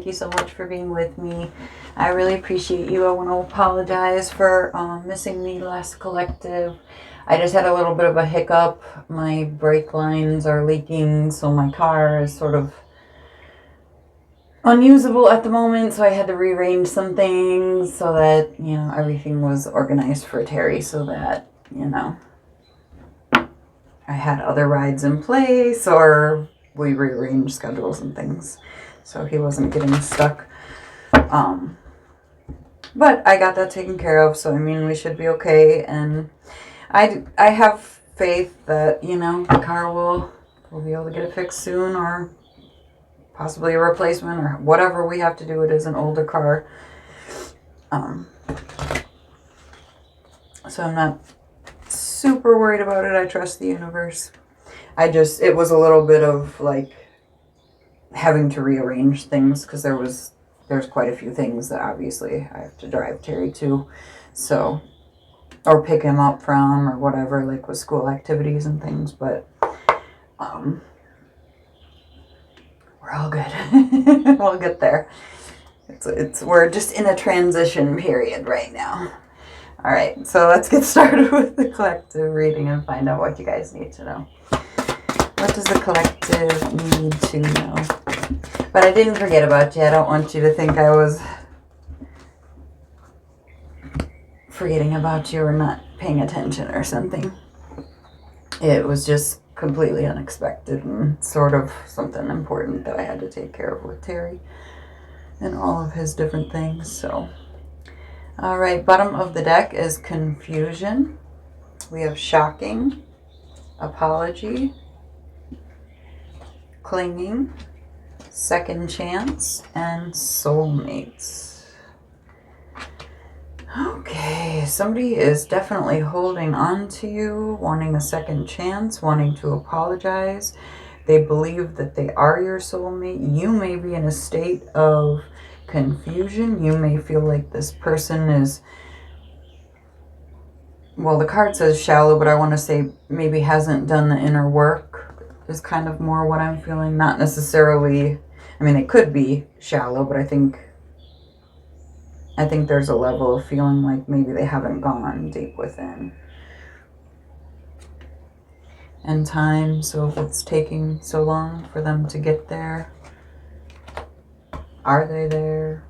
you so much for being with me. I really appreciate you. I want to apologize for missing the last collective. I just had a little bit of a hiccup. My brake lines are leaking, so my car is sort of unusable at the moment, so I had to rearrange some things so that, everything was organized for Terry so that, I had other rides in place, or we rearranged schedules and things so he wasn't getting stuck. But I got that taken care of, so we should be okay. And I have faith that, the car we'll be able to get it fixed soon, or possibly a replacement, or whatever we have to do. It is an older car. So I'm not super worried about it. I trust the universe. It was a little bit of like having to rearrange things because there's quite a few things that obviously I have to drive Terry to, so, or pick him up from, or whatever, like with school activities and things, but we're all good. We'll get there. We're just in a transition period right now. All right, so let's get started with the collective reading and find out what you guys need to know. What does the collective need to know? But I didn't forget about you. I don't want you to think I was forgetting about you or not paying attention or something. It was just completely unexpected and sort of something important that I had to take care of with Terry and all of his different things. So, all right, bottom of the deck is confusion. We have shocking, apology, clinging, second chance, and soulmates. Okay, somebody is definitely holding on to you, wanting a second chance, wanting to apologize. They believe that they are your soulmate. You may be in a state of confusion. You may feel like this person is, well, the card says shallow, but I want to say maybe hasn't done the inner work is kind of more what I'm feeling. Not necessarily, they could be shallow, but I think there's a level of feeling like maybe they haven't gone deep within. And time, so if it's taking so long for them to get there, are they there?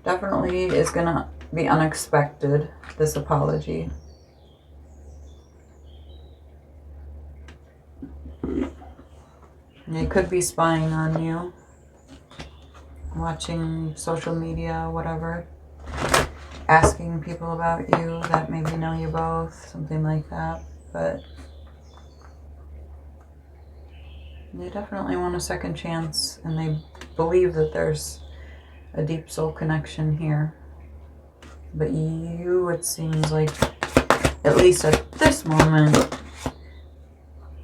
Definitely is going to be unexpected, this apology. They could be spying on you, watching social media, whatever, asking people about you that maybe know you both, something like that. But they definitely want a second chance, and they believe that there's a deep soul connection here. But you, it seems like, at least at this moment,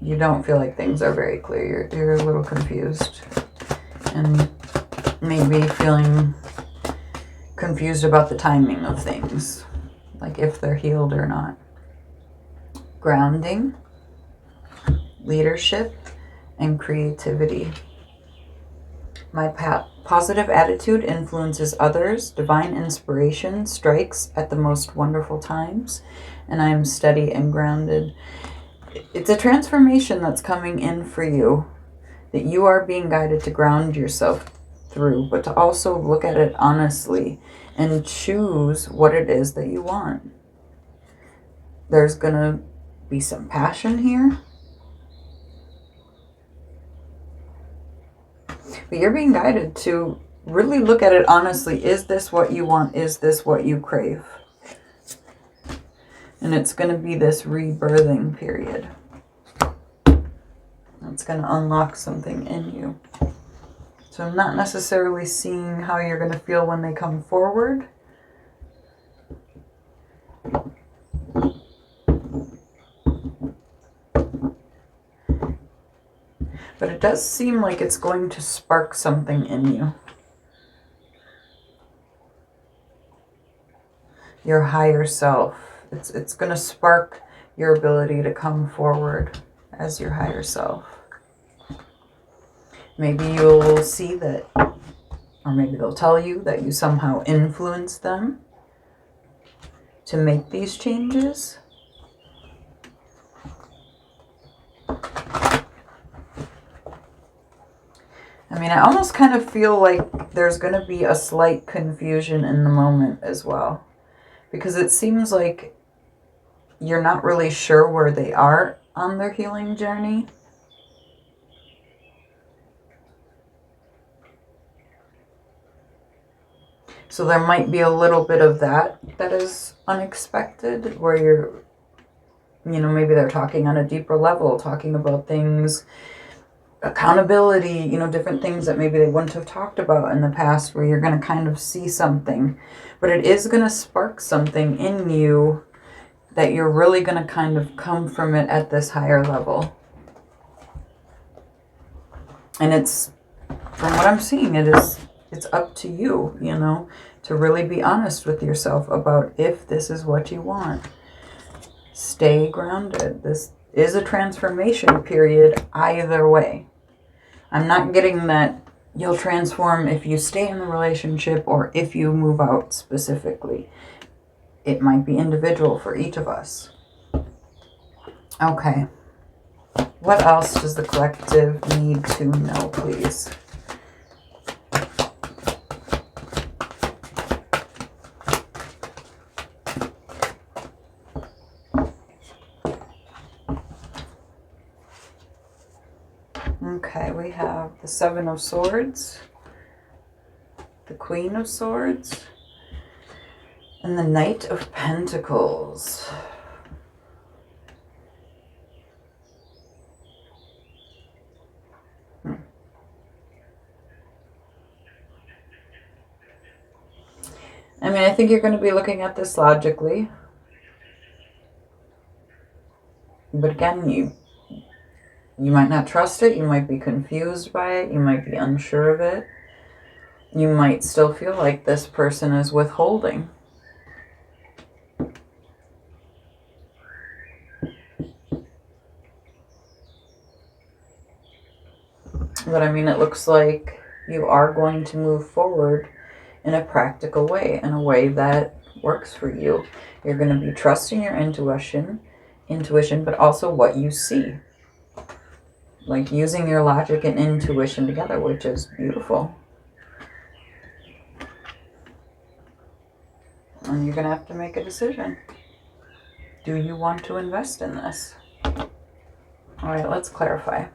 you don't feel like things are very clear. You're a little confused, and maybe feeling confused about the timing of things, like if they're healed or not. Grounding, leadership, and creativity. My positive attitude influences others. Divine inspiration strikes at the most wonderful times, and I am steady and grounded. It's a transformation that's coming in for you, that you are being guided to ground yourself through, but to also look at it honestly and choose what it is that you want. There's going to be some passion here, but you're being guided to really look at it honestly. Is this what you want? Is this what you crave? And it's going to be this rebirthing period. It's going to unlock something in you. So I'm not necessarily seeing how you're going to feel when they come forward. But it does seem like it's going to spark something in you. Your higher self. It's going to spark your ability to come forward as your higher self. Maybe you'll see that, or maybe they'll tell you that you somehow influenced them to make these changes. I mean, I almost kind of feel like there's going to be a slight confusion in the moment as well. Because it seems like you're not really sure where they are on their healing journey. So there might be a little bit of that is unexpected, where you're, maybe they're talking on a deeper level, talking about things, accountability, different things that maybe they wouldn't have talked about in the past, where you're going to kind of see something. But it is going to spark something in you that you're really going to kind of come from it at this higher level. And it's, from what I'm seeing, it's up to you, to really be honest with yourself about if this is what you want. Stay grounded. This is a transformation period either way. I'm not getting that you'll transform if you stay in the relationship or if you move out specifically. It might be individual for each of us. Okay. What else does the collective need to know, please? Okay, we have the Seven of Swords, the Queen of Swords, and the Knight of Pentacles. I mean, I think you're going to be looking at this logically. But again, you might not trust it. You might be confused by it. You might be unsure of it. You might still feel like this person is withholding. But I mean, it looks like you are going to move forward in a practical way, in a way that works for you. You're going to be trusting your intuition, but also what you see. Like using your logic and intuition together, which is beautiful. And you're going to have to make a decision. Do you want to invest in this? All right, let's clarify.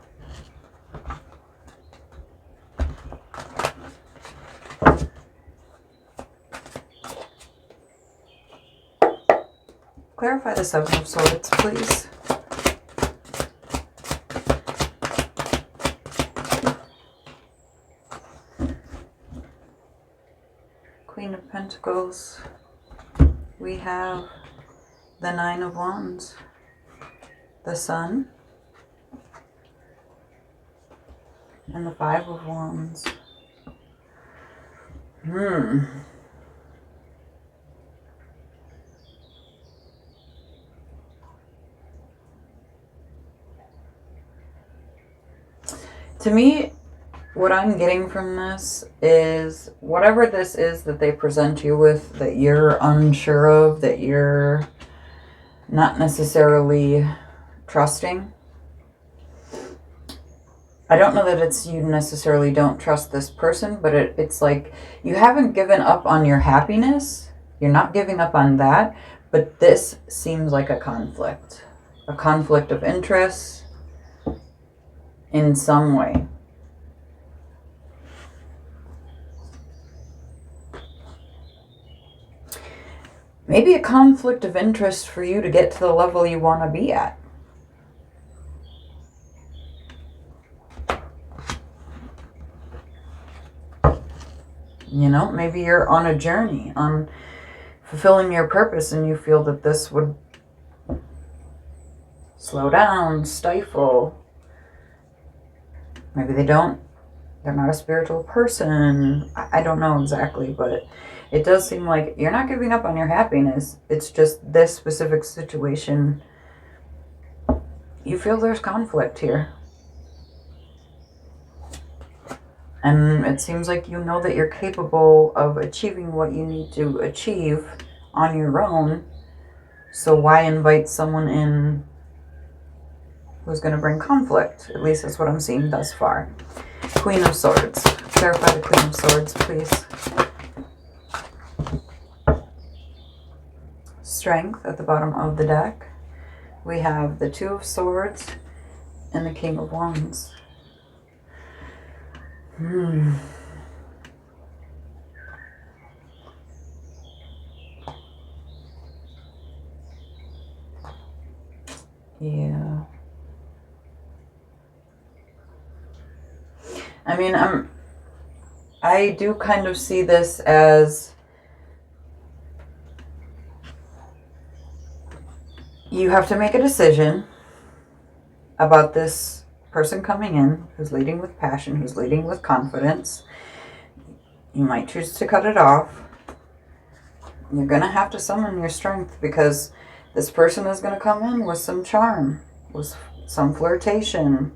Clarify the Seven of Swords, please. Queen of Pentacles. We have the Nine of Wands, the Sun, and the Five of Wands. To me, what I'm getting from this is whatever this is that they present you with that you're unsure of, that you're not necessarily trusting. I don't know that it's you necessarily don't trust this person, but it's like you haven't given up on your happiness. You're not giving up on that, but this seems like a conflict of interest in some way. Maybe a conflict of interest for you to get to the level you want to be at. Maybe you're on a journey, on fulfilling your purpose, and you feel that this would slow down, stifle. Maybe they're not a spiritual person. I don't know exactly, but it does seem like you're not giving up on your happiness. It's just this specific situation. You feel there's conflict here. And it seems like you know that you're capable of achieving what you need to achieve on your own. So why invite someone in who's going to bring conflict? At least that's what I'm seeing thus far. Queen of Swords. Clarify the Queen of Swords, please. Strength at the bottom of the deck. We have the Two of Swords and the King of Wands. Yeah. I mean, I do kind of see this as you have to make a decision about this person coming in who's leading with passion, who's leading with confidence. You might choose to cut it off. You're going to have to summon your strength because this person is going to come in with some charm, with some flirtation,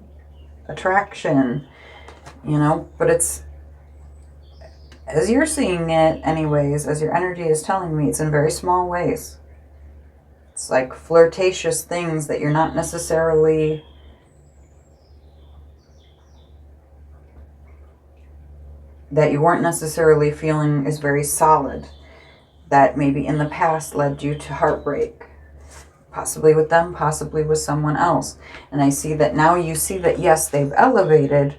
attraction, but it's, as you're seeing it anyways, as your energy is telling me, it's in very small ways. It's like flirtatious things that you're not necessarily that you weren't necessarily feeling is very solid, that maybe in the past led you to heartbreak, possibly with them, possibly with someone else. And I see that now you see that, yes, they've elevated,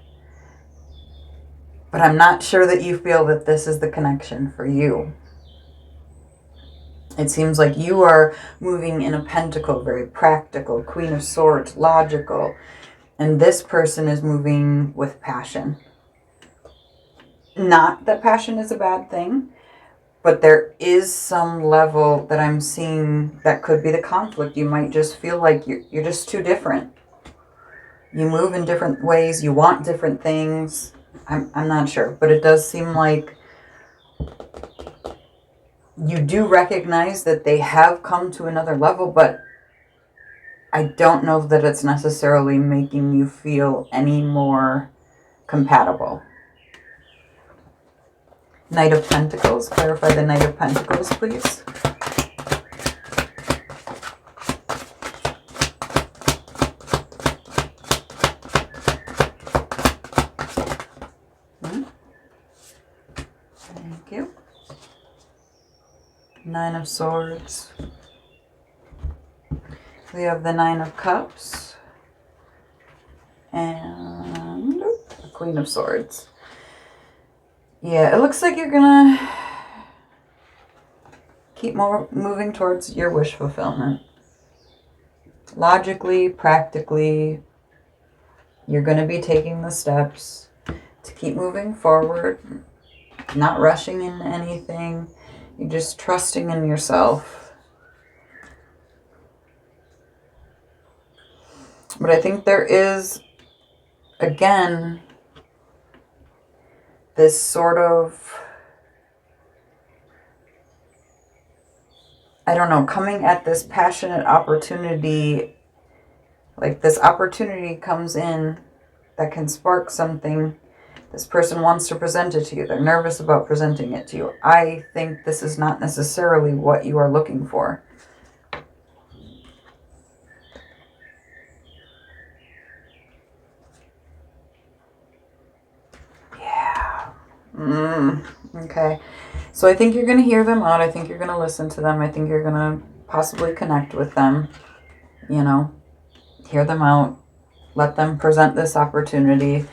but I'm not sure that you feel that this is the connection for you. It seems like you are moving in a pentacle, very practical, Queen of Swords, logical, and this person is moving with passion. Not that passion is a bad thing, but there is some level that I'm seeing that could be the conflict. You might just feel like you're just too different. You move in different ways. You want different things. I'm not sure, but it does seem like you do recognize that they have come to another level, but I don't know that it's necessarily making you feel any more compatible. Knight of Pentacles. Clarify the Knight of Pentacles, please. Thank you. Nine of Swords. We have the Nine of Cups. And the Queen of Swords. Yeah, it looks like you're going to keep moving towards your wish fulfillment. Logically, practically, you're going to be taking the steps to keep moving forward, not rushing into anything. You're just trusting in yourself. But I think there is, again, this sort of, I don't know, coming at this passionate opportunity, like this opportunity comes in that can spark something. This person wants to present it to you. They're nervous about presenting it to you. I think this is not necessarily what you are looking for. Yeah. Okay. So I think you're going to hear them out. I think you're going to listen to them. I think you're going to possibly connect with them. Hear them out. Let them present this opportunity.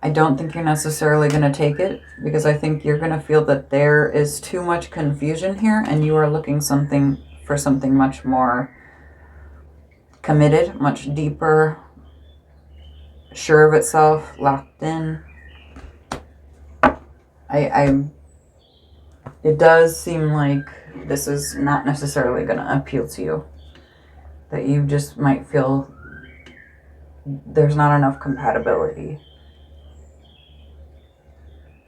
I don't think you're necessarily going to take it because I think you're going to feel that there is too much confusion here and you are looking for something much more committed, much deeper, sure of itself, locked in. It does seem like this is not necessarily going to appeal to you. That you just might feel there's not enough compatibility.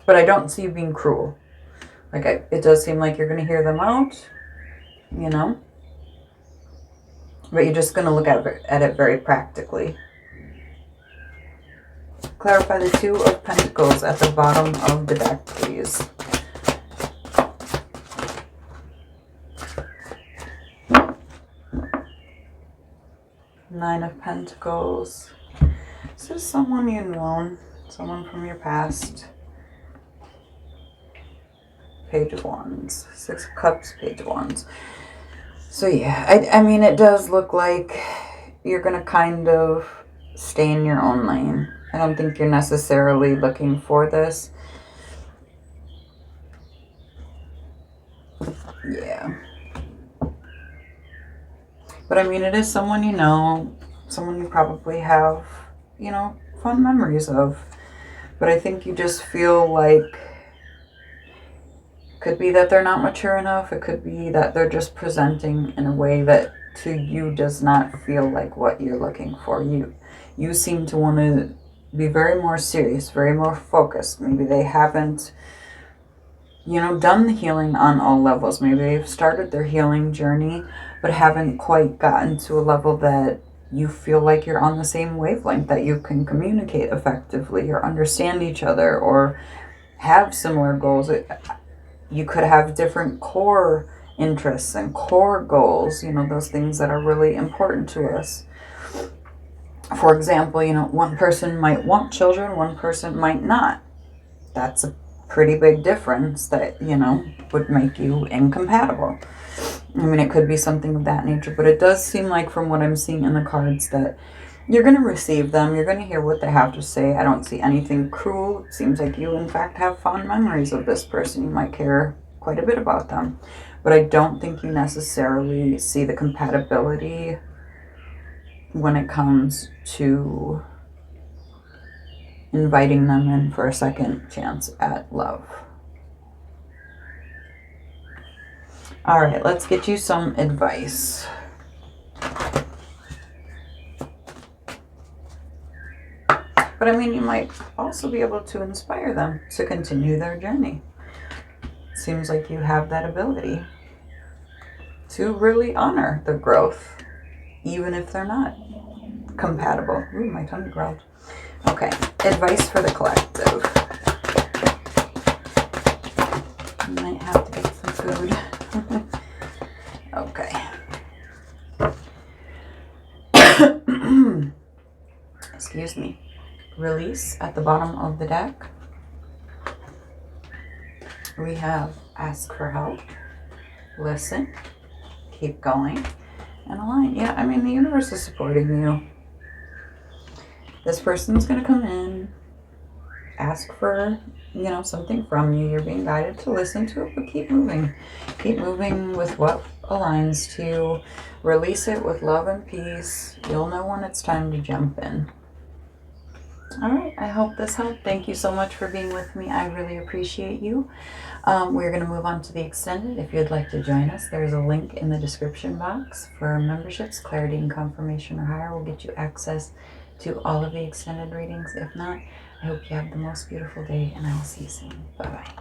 But I don't see you being cruel. It does seem like you're going to hear them out, But you're just going to look at it very practically. Clarify the Two of Pentacles at the bottom of the deck, please. Nine of Pentacles. This is someone you know, someone from your past. Page of Wands. Six of Cups, Page of Wands. So yeah, I mean, it does look like you're going to kind of stay in your own lane. I don't think you're necessarily looking for this. Yeah. But I mean, it is someone you know, someone you probably have, you know, fun memories of. But I think you just feel like, could be that they're not mature enough. It could be that they're just presenting in a way that to you does not feel like what you're looking for. You seem to want to be very more serious, very more focused. Maybe they haven't, you know, done the healing on all levels. Maybe they've started their healing journey, but haven't quite gotten to a level that you feel like you're on the same wavelength, that you can communicate effectively or understand each other or have similar goals. You could have different core interests and core goals, you know, those things that are really important to us. For example, you know, one person might want children, one person might not. That's a pretty big difference that, you know, would make you incompatible. I mean, it could be something of that nature, but it does seem like from what I'm seeing in the cards that you're going to receive them. You're going to hear what they have to say. I don't see anything cruel. It seems like you, in fact, have fond memories of this person. You might care quite a bit about them, but I don't think you necessarily see the compatibility when it comes to inviting them in for a second chance at love. All right, let's get you some advice. But I mean, you might also be able to inspire them to continue their journey. Seems like you have that ability to really honor the growth, even if they're not compatible. Ooh, my tongue growled. Okay, advice for the collective. You might have to get some food. Okay. Excuse me. Release at the bottom of the deck. We have ask for help, listen, keep going, and align. Yeah, I mean, the universe is supporting you. This person's going to come in, ask for, you know, something from you. You're being guided to listen to it, but keep moving. Keep moving with what aligns to you. Release it with love and peace. You'll know when it's time to jump in. All right, I hope this helped. Thank you so much for being with me. I really appreciate you. We're going to move on to the extended. If you'd like to join us, there's a link in the description box for memberships. Clarity and Confirmation or Higher will get you access to all of the extended readings. If not, I hope you have the most beautiful day, and I will see you soon. Bye-bye.